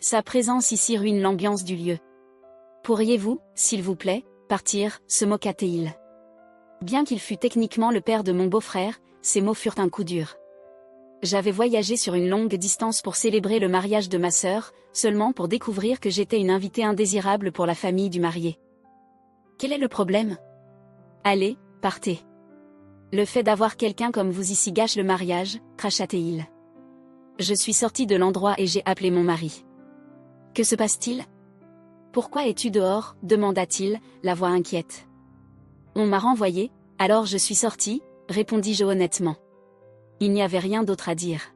Sa présence ici ruine l'ambiance du lieu. Pourriez-vous, s'il vous plaît, partir, se moqua-t-il. Bien qu'il fût techniquement le père de mon beau-frère, ces mots furent un coup dur. J'avais voyagé sur une longue distance pour célébrer le mariage de ma sœur, seulement pour découvrir que j'étais une invitée indésirable pour la famille du marié. Quel est le problème? Allez, partez. Le fait d'avoir quelqu'un comme vous ici gâche le mariage, cracha-t-il. Je suis sortie de l'endroit et j'ai appelé mon mari. Que se passe-t-il? Pourquoi es-tu dehors? Demanda-t-il, la voix inquiète. On m'a renvoyé, alors je suis sortie, répondis-je honnêtement. Il n'y avait rien d'autre à dire.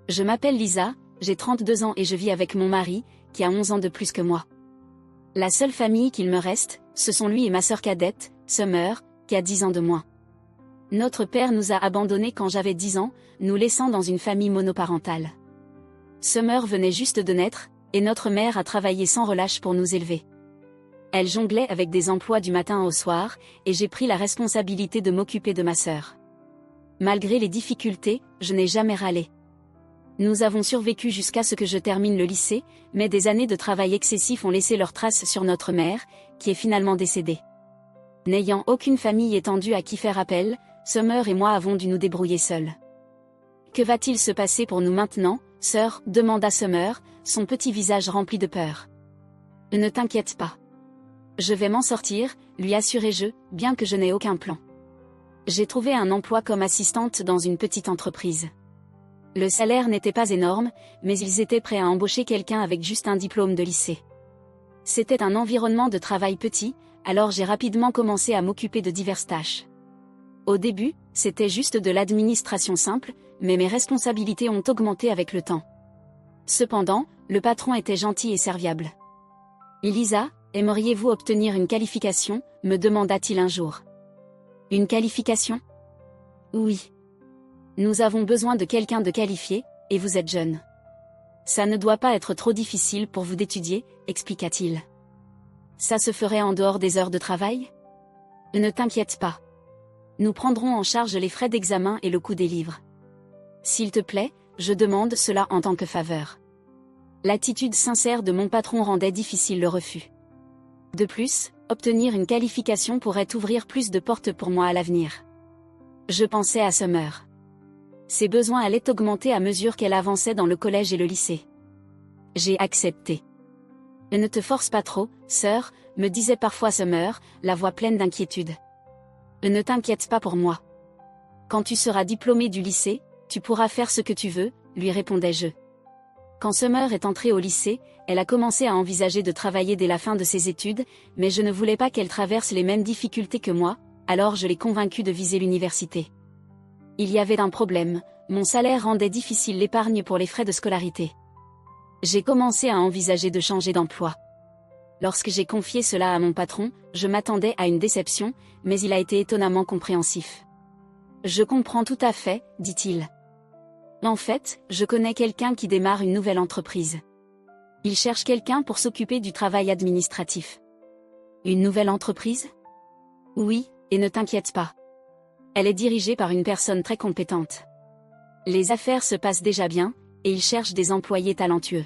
Je m'appelle Lisa, j'ai 32 ans et je vis avec mon mari, qui a 11 ans de plus que moi. La seule famille qu'il me reste, ce sont lui et ma sœur cadette, Summer, qui a 10 ans de moins. Notre père nous a abandonnés quand j'avais 10 ans, nous laissant dans une famille monoparentale. Summer venait juste de naître, et notre mère a travaillé sans relâche pour nous élever. Elle jonglait avec des emplois du matin au soir, et j'ai pris la responsabilité de m'occuper de ma sœur. Malgré les difficultés, je n'ai jamais râlé. Nous avons survécu jusqu'à ce que je termine le lycée, mais des années de travail excessif ont laissé leurs traces sur notre mère, qui est finalement décédée. N'ayant aucune famille étendue à qui faire appel, Summer et moi avons dû nous débrouiller seuls. Que va-t-il se passer pour nous maintenant, sœur? Demanda Summer, son petit visage rempli de peur. Ne t'inquiète pas. Je vais m'en sortir, lui assurai-je, bien que je n'ai aucun plan. J'ai trouvé un emploi comme assistante dans une petite entreprise. Le salaire n'était pas énorme, mais ils étaient prêts à embaucher quelqu'un avec juste un diplôme de lycée. C'était un environnement de travail petit, alors j'ai rapidement commencé à m'occuper de diverses tâches. Au début, c'était juste de l'administration simple, mais mes responsabilités ont augmenté avec le temps. Cependant, le patron était gentil et serviable. « Elisa, aimeriez-vous obtenir une qualification ?» me demanda-t-il un jour. « Une qualification ? » Oui. Nous avons besoin de quelqu'un de qualifié, et vous êtes jeune. Ça ne doit pas être trop difficile pour vous d'étudier, expliqua-t-il. Ça se ferait en dehors des heures de travail ? Ne t'inquiète pas. Nous prendrons en charge les frais d'examen et le coût des livres. S'il te plaît, je demande cela en tant que faveur. L'attitude sincère de mon patron rendait difficile le refus. De plus, obtenir une qualification pourrait ouvrir plus de portes pour moi à l'avenir. Je pensais à Summer. Ses besoins allaient augmenter à mesure qu'elle avançait dans le collège et le lycée. J'ai accepté. Ne te force pas trop, sœur, me disait parfois Summer, la voix pleine d'inquiétude. Ne t'inquiète pas pour moi. Quand tu seras diplômé du lycée, tu pourras faire ce que tu veux, lui répondais-je. Quand Summer est entrée au lycée, elle a commencé à envisager de travailler dès la fin de ses études, mais je ne voulais pas qu'elle traverse les mêmes difficultés que moi, alors je l'ai convaincue de viser l'université. Il y avait un problème, mon salaire rendait difficile l'épargne pour les frais de scolarité. J'ai commencé à envisager de changer d'emploi. Lorsque j'ai confié cela à mon patron, je m'attendais à une déception, mais il a été étonnamment compréhensif. « Je comprends tout à fait, dit-il. En fait, je connais quelqu'un qui démarre une nouvelle entreprise. Il cherche quelqu'un pour s'occuper du travail administratif. » Une nouvelle entreprise? Oui, et ne t'inquiète pas. Elle est dirigée par une personne très compétente. Les affaires se passent déjà bien, et il cherche des employés talentueux.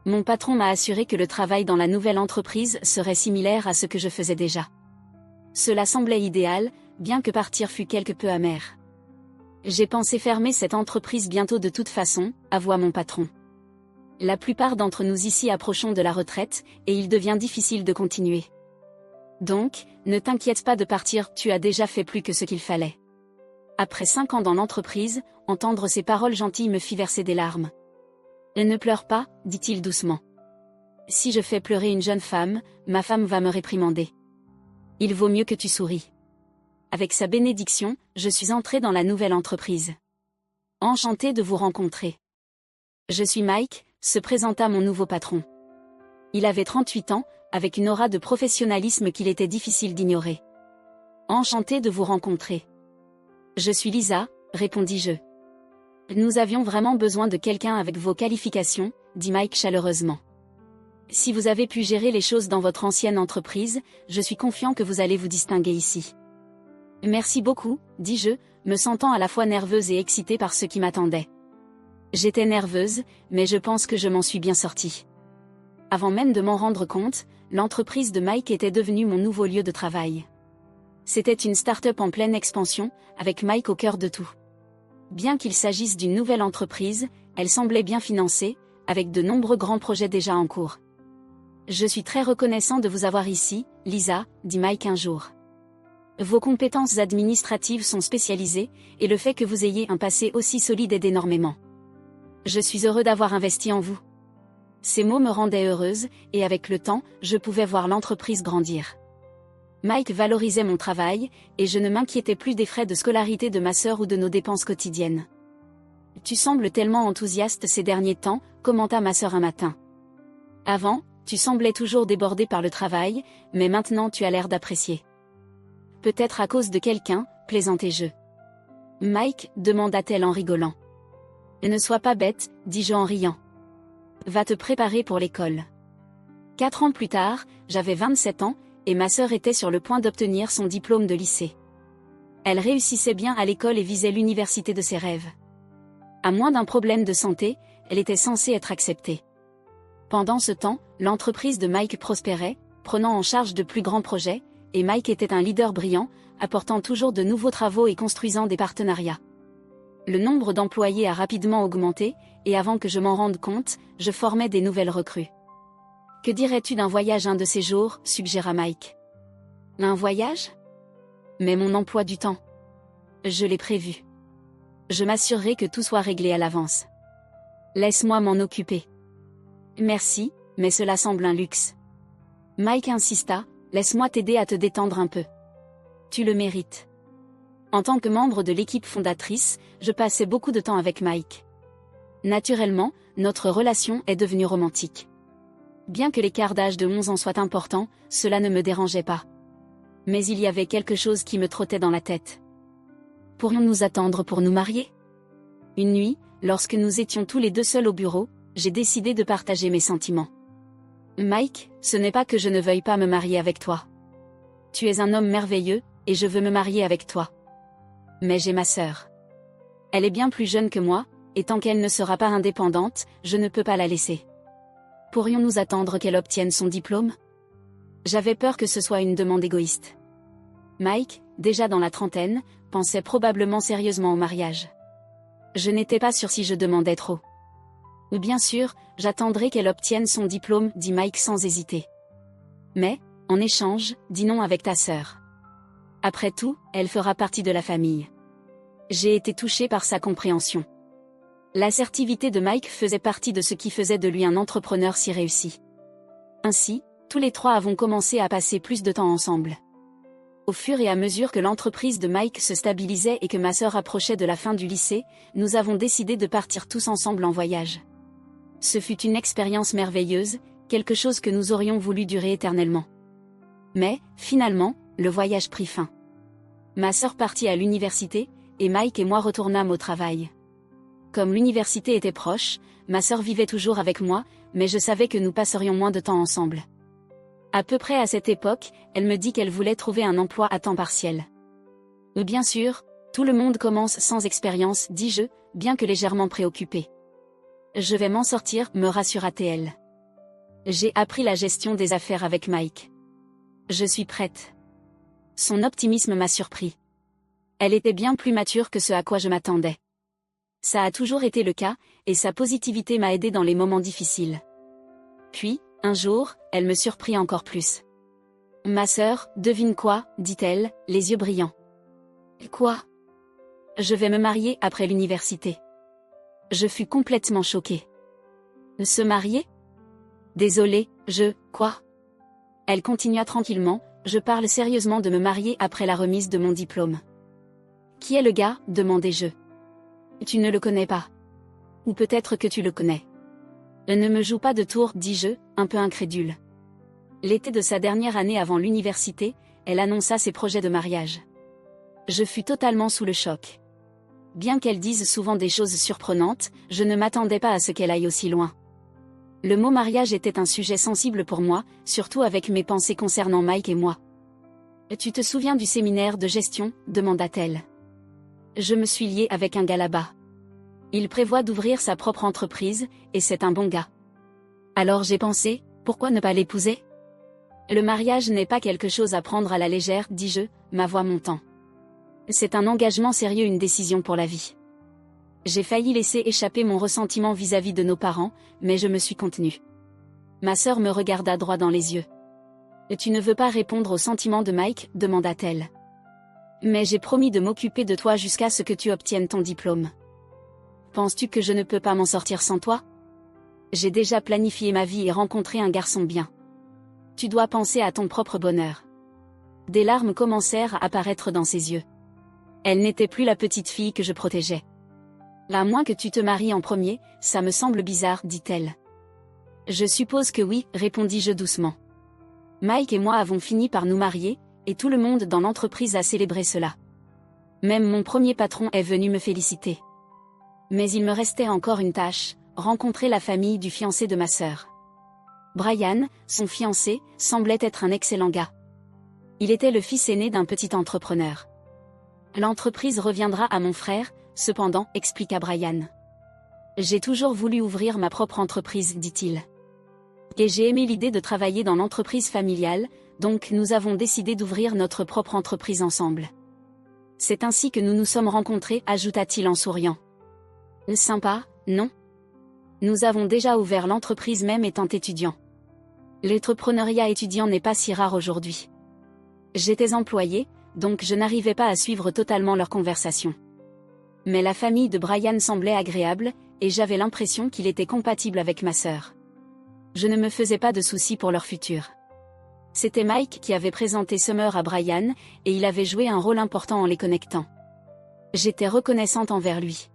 Mon patron m'a assuré que le travail dans la nouvelle entreprise serait similaire à ce que je faisais déjà. Cela semblait idéal, bien que partir fût quelque peu amer. J'ai pensé fermer cette entreprise bientôt de toute façon, avoua mon patron. La plupart d'entre nous ici approchons de la retraite, et il devient difficile de continuer. Donc, ne t'inquiète pas de partir, tu as déjà fait plus que ce qu'il fallait. Après 5 ans dans l'entreprise, entendre ces paroles gentilles me fit verser des larmes. Ne pleure pas, dit-il doucement. Si je fais pleurer une jeune femme, ma femme va me réprimander. Il vaut mieux que tu souris. Avec sa bénédiction, je suis entrée dans la nouvelle entreprise. Enchantée de vous rencontrer. Je suis Mike, se présenta mon nouveau patron. Il avait 38 ans, avec une aura de professionnalisme qu'il était difficile d'ignorer. Enchantée de vous rencontrer. Je suis Lisa, répondis-je. Nous avions vraiment besoin de quelqu'un avec vos qualifications, dit Mike chaleureusement. Si vous avez pu gérer les choses dans votre ancienne entreprise, je suis confiant que vous allez vous distinguer ici. Merci beaucoup, dis-je, me sentant à la fois nerveuse et excitée par ce qui m'attendait. J'étais nerveuse, mais je pense que je m'en suis bien sortie. Avant même de m'en rendre compte, l'entreprise de Mike était devenue mon nouveau lieu de travail. C'était une start-up en pleine expansion, avec Mike au cœur de tout. Bien qu'il s'agisse d'une nouvelle entreprise, elle semblait bien financée, avec de nombreux grands projets déjà en cours. Je suis très reconnaissant de vous avoir ici, Lisa, dit Mike un jour. Vos compétences administratives sont spécialisées, et le fait que vous ayez un passé aussi solide aide énormément. Je suis heureux d'avoir investi en vous. Ces mots me rendaient heureuse, et avec le temps, je pouvais voir l'entreprise grandir. Mike valorisait mon travail, et je ne m'inquiétais plus des frais de scolarité de ma sœur ou de nos dépenses quotidiennes. Tu sembles tellement enthousiaste ces derniers temps, commenta ma sœur un matin. Avant, tu semblais toujours débordé par le travail, mais maintenant tu as l'air d'apprécier. Peut-être à cause de quelqu'un, plaisantai-je. Mike, demanda-t-elle en rigolant. Ne sois pas bête, dis-je en riant. Va te préparer pour l'école. 4 ans plus tard, j'avais 27 ans, et ma sœur était sur le point d'obtenir son diplôme de lycée. Elle réussissait bien à l'école et visait l'université de ses rêves. À moins d'un problème de santé, elle était censée être acceptée. Pendant ce temps, l'entreprise de Mike prospérait, prenant en charge de plus grands projets, et Mike était un leader brillant, apportant toujours de nouveaux travaux et construisant des partenariats. Le nombre d'employés a rapidement augmenté, et avant que je m'en rende compte, je formais des nouvelles recrues. Que dirais-tu d'un voyage un de ces jours, suggéra Mike. Un voyage? Mais mon emploi du temps. Je l'ai prévu. Je m'assurerai que tout soit réglé à l'avance. Laisse-moi m'en occuper. Merci, mais cela semble un luxe. Mike insista, laisse-moi t'aider à te détendre un peu. Tu le mérites. En tant que membre de l'équipe fondatrice, je passais beaucoup de temps avec Mike. Naturellement, notre relation est devenue romantique. Bien que l'écart d'âge de 11 ans soit important, cela ne me dérangeait pas. Mais il y avait quelque chose qui me trottait dans la tête. Pourrions-nous attendre pour nous marier? Une nuit, lorsque nous étions tous les deux seuls au bureau, j'ai décidé de partager mes sentiments. Mike, ce n'est pas que je ne veuille pas me marier avec toi. Tu es un homme merveilleux, et je veux me marier avec toi. Mais j'ai ma sœur. Elle est bien plus jeune que moi, et tant qu'elle ne sera pas indépendante, je ne peux pas la laisser. Pourrions-nous attendre qu'elle obtienne son diplôme? J'avais peur que ce soit une demande égoïste. Mike, déjà dans la trentaine, pensait probablement sérieusement au mariage. Je n'étais pas sûre si je demandais trop. Bien sûr, j'attendrai qu'elle obtienne son diplôme, dit Mike sans hésiter. Mais, en échange, dis non avec ta sœur. Après tout, elle fera partie de la famille. J'ai été touchée par sa compréhension. L'assertivité de Mike faisait partie de ce qui faisait de lui un entrepreneur si réussi. Ainsi, tous les trois avons commencé à passer plus de temps ensemble. Au fur et à mesure que l'entreprise de Mike se stabilisait et que ma sœur approchait de la fin du lycée, nous avons décidé de partir tous ensemble en voyage. Ce fut une expérience merveilleuse, quelque chose que nous aurions voulu durer éternellement. Mais, finalement, le voyage prit fin. Ma sœur partit à l'université, et Mike et moi retournâmes au travail. Comme l'université était proche, ma sœur vivait toujours avec moi, mais je savais que nous passerions moins de temps ensemble. À peu près à cette époque, elle me dit qu'elle voulait trouver un emploi à temps partiel. Bien sûr, tout le monde commence sans expérience, dis-je, bien que légèrement préoccupé. Je vais m'en sortir, me rassura-t-elle. J'ai appris la gestion des affaires avec Mike. Je suis prête. Son optimisme m'a surpris. Elle était bien plus mature que ce à quoi je m'attendais. Ça a toujours été le cas, et sa positivité m'a aidé dans les moments difficiles. Puis, un jour, elle me surprit encore plus. Ma sœur, devine quoi, dit-elle, les yeux brillants. Quoi? Je vais me marier après l'université. Je fus complètement choquée. Se marier? Désolée, quoi? Elle continua tranquillement, je parle sérieusement de me marier après la remise de mon diplôme. Qui est le gars? Demandai-je. Tu ne le connais pas. Ou peut-être que tu le connais. Ne me joue pas de tour, dis-je, un peu incrédule. L'été de sa dernière année avant l'université, elle annonça ses projets de mariage. Je fus totalement sous le choc. Bien qu'elle dise souvent des choses surprenantes, je ne m'attendais pas à ce qu'elle aille aussi loin. Le mot mariage était un sujet sensible pour moi, surtout avec mes pensées concernant Mike et moi. Tu te souviens du séminaire de gestion? Demanda-t-elle. Je me suis liée avec un gars là-bas. Il prévoit d'ouvrir sa propre entreprise, et c'est un bon gars. Alors j'ai pensé, pourquoi ne pas l'épouser? Le mariage n'est pas quelque chose à prendre à la légère, dis-je, ma voix montant. C'est un engagement sérieux, une décision pour la vie. J'ai failli laisser échapper mon ressentiment vis-à-vis de nos parents, mais je me suis contenue. Ma sœur me regarda droit dans les yeux. « Tu ne veux pas répondre aux sentiments de Mike ?» demanda-t-elle. « Mais j'ai promis de m'occuper de toi jusqu'à ce que tu obtiennes ton diplôme. Penses-tu que je ne peux pas m'en sortir sans toi? J'ai déjà planifié ma vie et rencontré un garçon bien. Tu dois penser à ton propre bonheur. » Des larmes commencèrent à apparaître dans ses yeux. Elle n'était plus la petite fille que je protégeais. « À moins que tu te maries en premier, ça me semble bizarre, dit-elle. « Je suppose que oui, répondis-je doucement. Mike et moi avons fini par nous marier, et tout le monde dans l'entreprise a célébré cela. Même mon premier patron est venu me féliciter. Mais il me restait encore une tâche, rencontrer la famille du fiancé de ma sœur. Brian, son fiancé, semblait être un excellent gars. Il était le fils aîné d'un petit entrepreneur. L'entreprise reviendra à mon frère, cependant, expliqua Brian. J'ai toujours voulu ouvrir ma propre entreprise, dit-il. Et j'ai aimé l'idée de travailler dans l'entreprise familiale, donc nous avons décidé d'ouvrir notre propre entreprise ensemble. C'est ainsi que nous nous sommes rencontrés, ajouta-t-il en souriant. Sympa, non? Nous avons déjà ouvert l'entreprise même étant étudiants. L'entrepreneuriat étudiant n'est pas si rare aujourd'hui. J'étais employé, donc je n'arrivais pas à suivre totalement leur conversation. Mais la famille de Brian semblait agréable, et j'avais l'impression qu'il était compatible avec ma sœur. Je ne me faisais pas de soucis pour leur futur. C'était Mike qui avait présenté Summer à Brian, et il avait joué un rôle important en les connectant. J'étais reconnaissante envers lui.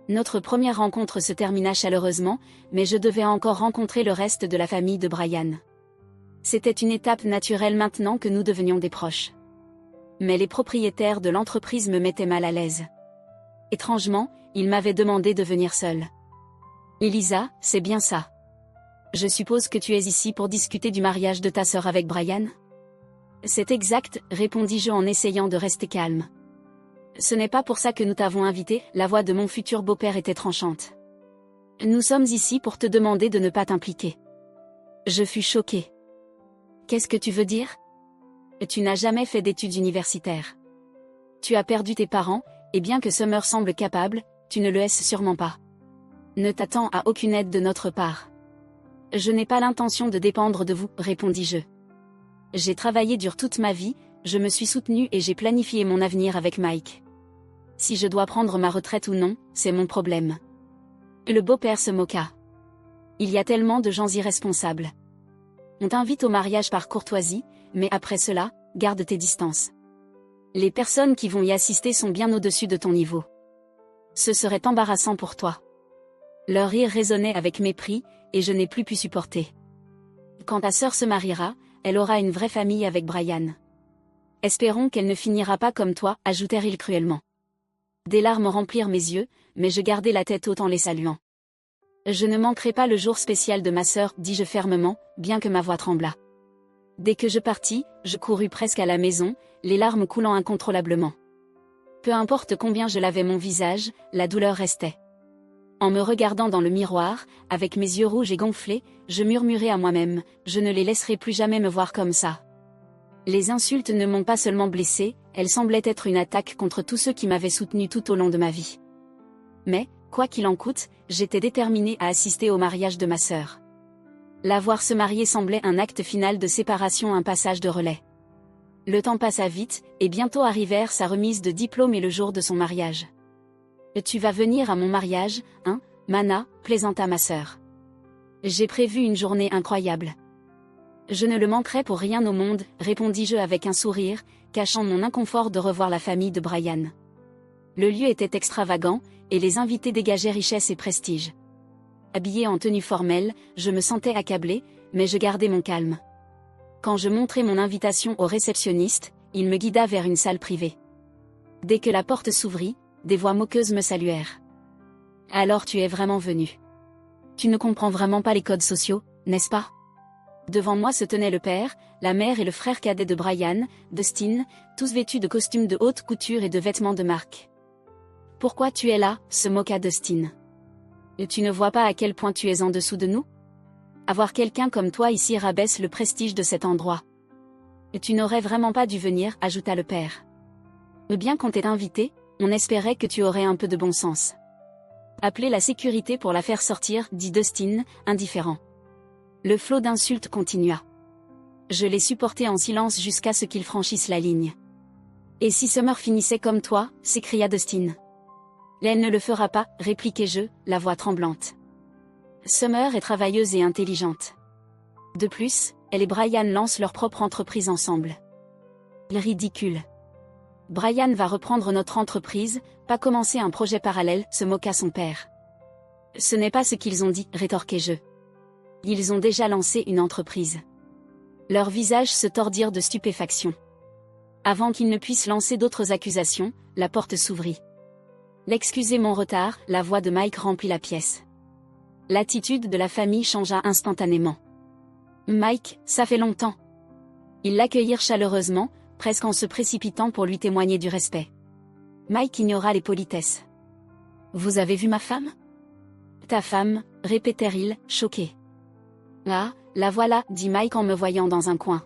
Notre première rencontre se termina chaleureusement, mais je devais encore rencontrer le reste de la famille de Brian. C'était une étape naturelle maintenant que nous devenions des proches. Mais les propriétaires de l'entreprise me mettaient mal à l'aise. Étrangement, ils m'avaient demandé de venir seule. Elisa, c'est bien ça. Je suppose que tu es ici pour discuter du mariage de ta sœur avec Brian? C'est exact, répondis-je en essayant de rester calme. Ce n'est pas pour ça que nous t'avons invité, la voix de mon futur beau-père était tranchante. Nous sommes ici pour te demander de ne pas t'impliquer. Je fus choquée. Qu'est-ce que tu veux dire? Tu n'as jamais fait d'études universitaires. Tu as perdu tes parents, et bien que Summer semble capable, tu ne le es sûrement pas. Ne t'attends à aucune aide de notre part. Je n'ai pas l'intention de dépendre de vous, répondis-je. J'ai travaillé dur toute ma vie, je me suis soutenue et j'ai planifié mon avenir avec Mike. Si je dois prendre ma retraite ou non, c'est mon problème. Le beau-père se moqua. Il y a tellement de gens irresponsables. On t'invite au mariage par courtoisie, mais après cela, garde tes distances. Les personnes qui vont y assister sont bien au-dessus de ton niveau. Ce serait embarrassant pour toi. Leur rire résonnait avec mépris, et je n'ai plus pu supporter. Quand ta sœur se mariera, elle aura une vraie famille avec Brian. Espérons qu'elle ne finira pas comme toi, ajoutèrent-ils cruellement. Des larmes remplirent mes yeux, mais je gardai la tête haute en les saluant. Je ne manquerai pas le jour spécial de ma sœur, dis-je fermement, bien que ma voix tremblât. Dès que je partis, je courus presque à la maison, les larmes coulant incontrôlablement. Peu importe combien je lavais mon visage, la douleur restait. En me regardant dans le miroir, avec mes yeux rouges et gonflés, je murmurai à moi-même, je ne les laisserai plus jamais me voir comme ça. Les insultes ne m'ont pas seulement blessée, elles semblaient être une attaque contre tous ceux qui m'avaient soutenu tout au long de ma vie. Mais, quoi qu'il en coûte, j'étais déterminée à assister au mariage de ma sœur. La voir se marier semblait un acte final de séparation, un passage de relais. Le temps passa vite, et bientôt arrivèrent sa remise de diplôme et le jour de son mariage. « Tu vas venir à mon mariage, hein, Mana ?» plaisanta ma sœur. « J'ai prévu une journée incroyable. »« Je ne le manquerai pour rien au monde, » répondis-je avec un sourire, cachant mon inconfort de revoir la famille de Brian. Le lieu était extravagant, et les invités dégageaient richesse et prestige. Habillée en tenue formelle, je me sentais accablée, mais je gardais mon calme. Quand je montrai mon invitation au réceptionniste, il me guida vers une salle privée. Dès que la porte s'ouvrit, des voix moqueuses me saluèrent. « Alors tu es vraiment venu. Tu ne comprends vraiment pas les codes sociaux, n'est-ce pas ?» Devant moi se tenaient le père, la mère et le frère cadet de Brian, Dustin, tous vêtus de costumes de haute couture et de vêtements de marque. Pourquoi tu es là, se moqua Dustin. Et tu ne vois pas à quel point tu es en dessous de nous? Avoir quelqu'un comme toi ici rabaisse le prestige de cet endroit. Et tu n'aurais vraiment pas dû venir, ajouta le père. Bien qu'on t'ait invité, on espérait que tu aurais un peu de bon sens. Appelez la sécurité pour la faire sortir, dit Dustin, indifférent. Le flot d'insultes continua. Je l'ai supporté en silence jusqu'à ce qu'il franchisse la ligne. Et si Summer finissait comme toi, s'écria Dustin. Elle ne le fera pas, répliquai-je, la voix tremblante. Summer est travailleuse et intelligente. De plus, elle et Brian lancent leur propre entreprise ensemble. Ridicule. Brian va reprendre notre entreprise, pas commencer un projet parallèle, se moqua son père. Ce n'est pas ce qu'ils ont dit, rétorquai-je. Ils ont déjà lancé une entreprise. Leurs visages se tordirent de stupéfaction. Avant qu'ils ne puissent lancer d'autres accusations, la porte s'ouvrit. Excusez mon retard, la voix de Mike remplit la pièce. L'attitude de la famille changea instantanément. Mike, ça fait longtemps. Ils l'accueillirent chaleureusement, presque en se précipitant pour lui témoigner du respect. Mike ignora les politesses. Vous avez vu ma femme? Ta femme, répétèrent-ils, choqués. Ah, la voilà, dit Mike en me voyant dans un coin.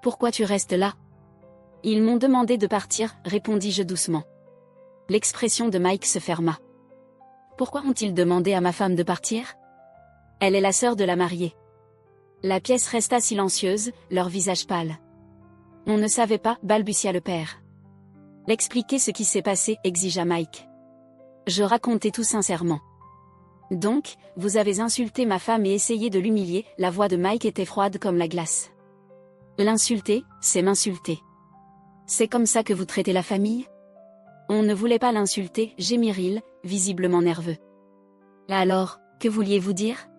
Pourquoi tu restes là? Ils m'ont demandé de partir, répondis-je doucement. L'expression de Mike se ferma. Pourquoi ont-ils demandé à ma femme de partir? Elle est la sœur de la mariée. La pièce resta silencieuse, leur visage pâle. On ne savait pas, balbutia le père. Expliquez ce qui s'est passé, exigea Mike. Je racontai tout sincèrement. Donc, vous avez insulté ma femme et essayé de l'humilier, la voix de Mike était froide comme la glace. L'insulter, c'est m'insulter. C'est comme ça que vous traitez la famille? On ne voulait pas l'insulter, gémit-il, visiblement nerveux. Alors, que vouliez-vous dire?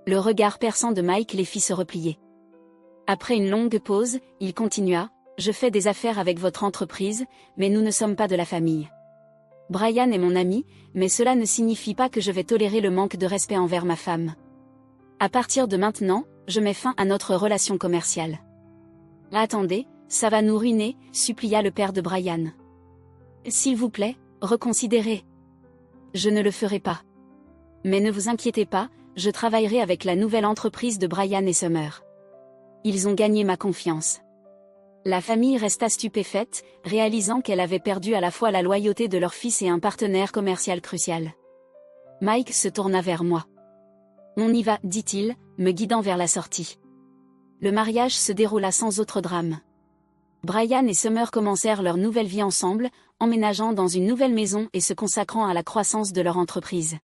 Le regard perçant de Mike les fit se replier. Après une longue pause, il continua, je fais des affaires avec votre entreprise, mais nous ne sommes pas de la famille. Brian est mon ami, mais cela ne signifie pas que je vais tolérer le manque de respect envers ma femme. À partir de maintenant, je mets fin à notre relation commerciale. Attendez, ça va nous ruiner, supplia le père de Brian. S'il vous plaît, reconsidérez. Je ne le ferai pas. Mais ne vous inquiétez pas, je travaillerai avec la nouvelle entreprise de Brian et Summer. Ils ont gagné ma confiance. La famille resta stupéfaite, réalisant qu'elle avait perdu à la fois la loyauté de leur fils et un partenaire commercial crucial. Mike se tourna vers moi. On y va, dit-il, me guidant vers la sortie. Le mariage se déroula sans autre drame. Brian et Summer commencèrent leur nouvelle vie ensemble, emménageant dans une nouvelle maison et se consacrant à la croissance de leur entreprise.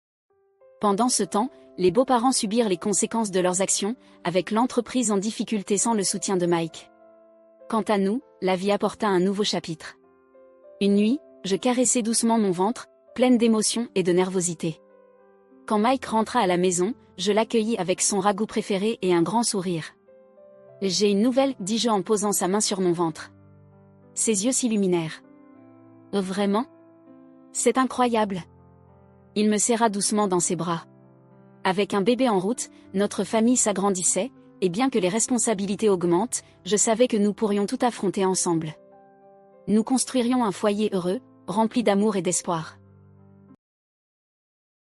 Pendant ce temps, les beaux-parents subirent les conséquences de leurs actions, avec l'entreprise en difficulté sans le soutien de Mike. Quant à nous, la vie apporta un nouveau chapitre. Une nuit, je caressai doucement mon ventre, pleine d'émotion et de nervosité. Quand Mike rentra à la maison, je l'accueillis avec son ragoût préféré et un grand sourire. J'ai une nouvelle, dis-je en posant sa main sur mon ventre. Ses yeux s'illuminèrent. Vraiment? C'est incroyable. Il me serra doucement dans ses bras. Avec un bébé en route, notre famille s'agrandissait, et bien que les responsabilités augmentent, je savais que nous pourrions tout affronter ensemble. Nous construirions un foyer heureux, rempli d'amour et d'espoir.